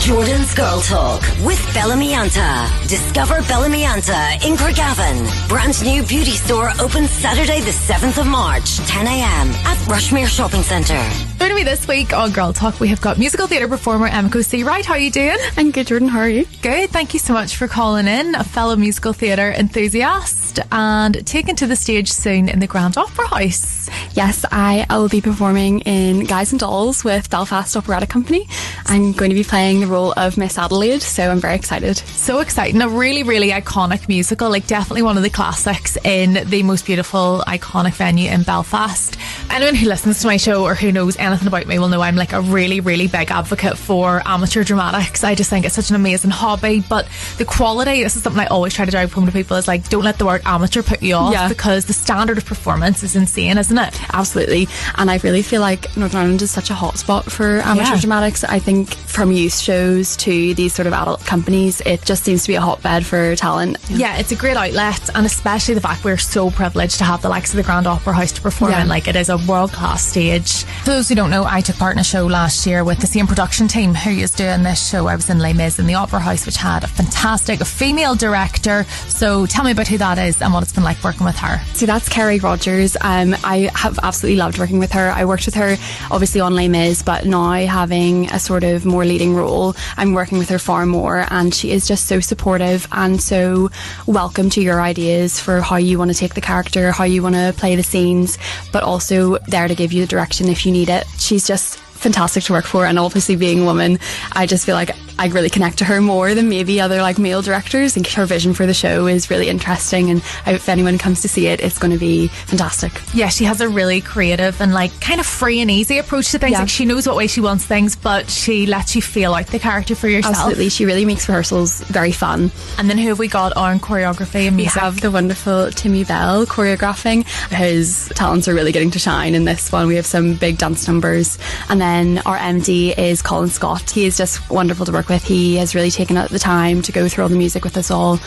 Jordan's Girl Talk with Bellamianta. Discover Bellamianta in Craigavon. Brand new beauty store opens Saturday the 7th of March, 10 a.m. at Rushmere Shopping Centre. Joining me this week on Girl Talk, we have got musical theatre performer Emiko Seawright. How are you doing? I'm good, Jordan. How are you? Good. Thank you so much for calling in, a fellow musical theatre enthusiast, and taken to the stage soon in the Grand Opera House. Yes, I will be performing in Guys and Dolls with Belfast Operatic Company. I'm going to be playing the role of Miss Adelaide, so I'm very excited. So exciting. A really, really iconic musical, like definitely one of the classics in the most beautiful, iconic venue in Belfast. Anyone who listens to my show or who knows anything about me will know I'm like a really, really big advocate for amateur dramatics. I just think it's such an amazing hobby, but the quality, this is something I always try to drive home to people, is like, don't let the word amateur put you off, because the standard of performance is insane, isn't it? Absolutely. And I really feel like Northern Ireland is such a hotspot for amateur dramatics. I think from youth shows to these sort of adult companies, it just seems to be a hotbed for talent. Yeah, it's a great outlet, and especially the fact we're so privileged to have the likes of the Grand Opera House to perform in. Like, it is a world-class stage. For those who don't know, I took part in a show last year with the same production team who is doing this show. I was in Les Mis in the Opera House, which had a fantastic female director. So tell me about who that is and what it's been like working with her. So that's Kerry Rogers. I have absolutely loved working with her. I worked with her obviously on Les Mis, but now having a sort of more leading role, I'm working with her far more, and she is just so supportive and so welcome to your ideas for how you want to take the character, how you want to play the scenes, but also there to give you the direction if you need it. She's just fantastic to work for, and obviously being a woman, I just feel like I really connect to her more than maybe other like male directors. I think her vision for the show is really interesting, and if anyone comes to see it, it's going to be fantastic. Yeah, she has a really creative and like kind of free and easy approach to things. Like, she knows what way she wants things, but she lets you feel out the character for yourself. Absolutely. She really makes rehearsals very fun. And then who have we got on choreography and music? We have the wonderful Timmy Bell choreographing. His talents are really getting to shine in this one. We have some big dance numbers, and then our MD is Colin Scott. He is just wonderful to work with. He has really taken out the time to go through all the music with us all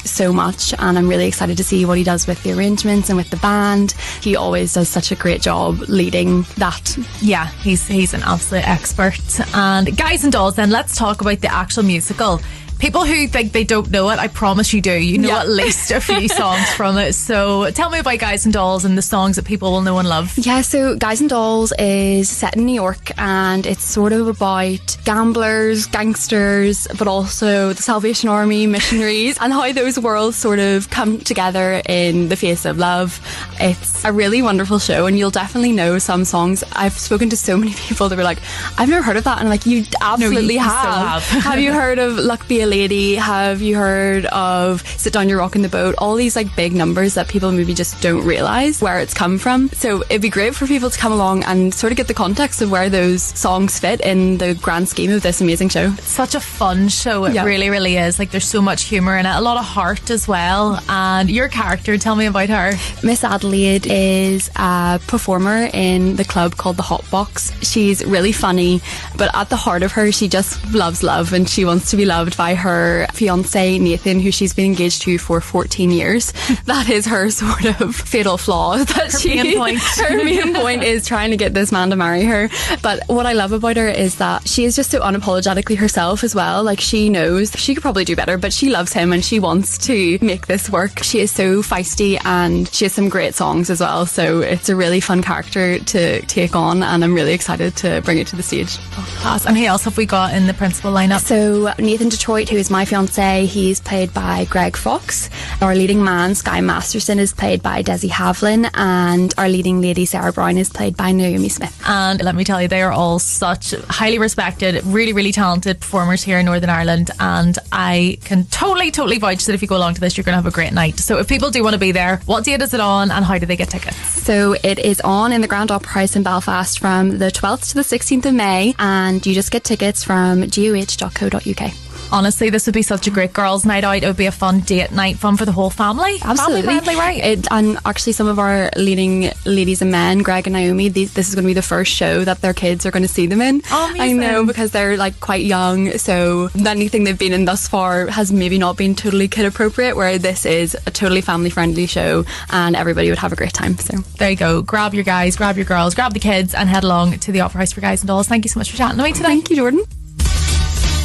so much, and I'm really excited to see what he does with the arrangements and with the band. He always does such a great job leading that. Yeah, he's an absolute expert. And Guys and Dolls, then let's talk about the actual musical. People who think they don't know it, I promise you do. You know at least a few songs from it. So tell me about Guys and Dolls and the songs that people will know and love. Yeah, so Guys and Dolls is set in New York, and it's sort of about gamblers, gangsters, but also the Salvation Army, missionaries, and how those worlds sort of come together in the face of love. It's a really wonderful show, and you'll definitely know some songs. I've spoken to so many people that were like, I've never heard of that, and like, you absolutely have. Have you heard of Luck Be a Lady? Have you heard of Sit Down, You're Rocking the Boat? All these like big numbers that people maybe just don't realise where it's come from. So it'd be great for people to come along and sort of get the context of where those songs fit in the grand scheme of this amazing show. It's such a fun show. It really, really is. Like, there's so much humour in it, a lot of heart as well. And your character, tell me about her. Miss Adelaide is a performer in the club called the Hot Box. She's really funny, but at the heart of her, she just loves love, and she wants to be loved by her fiance Nathan, who she's been engaged to for 14 years. That is her sort of fatal flaw. That her main point is trying to get this man to marry her. But what I love about her is that she is just so unapologetically herself as well. Like, she knows she could probably do better, but she loves him and she wants to make this work. She is so feisty, and she has some great songs as well. So it's a really fun character to take on, and I'm really excited to bring it to the stage. Oh, class. And who else have we got in the principal lineup? So Nathan Detroit, who is my fiance, he's played by Greg Fox. Our leading man, Sky Masterson, is played by Desi Havlin, and our leading lady, Sarah Brown, is played by Naomi Smith. And let me tell you, they are all such highly respected, really, really talented performers here in Northern Ireland, and I can totally vouch that if you go along to this, you're going to have a great night. So if people do want to be there, what date is it on, and how do they get tickets? So it is on in the Grand Opera House in Belfast from the 12th to the 16th of May, and you just get tickets from goh.co.uk. Honestly, this would be such a great girls' night out. It would be a fun date night, fun for the whole family. Absolutely. Family-friendly, right? And actually, some of our leading ladies and men, Greg and Naomi, this is going to be the first show that their kids are going to see them in. Oh, amazing. I know, because they're like quite young, so anything they've been in thus far has maybe not been totally kid appropriate, where this is a totally family friendly show and everybody would have a great time. So there you go. Grab your guys, grab your girls, grab the kids and head along to the Opera House for Guys and Dolls. Thank you so much for chatting to me today. Thank you, Jordan.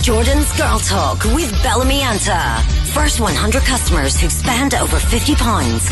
Jordan's Girl Talk with Bellamy Anta. First 100 customers who spend over £50.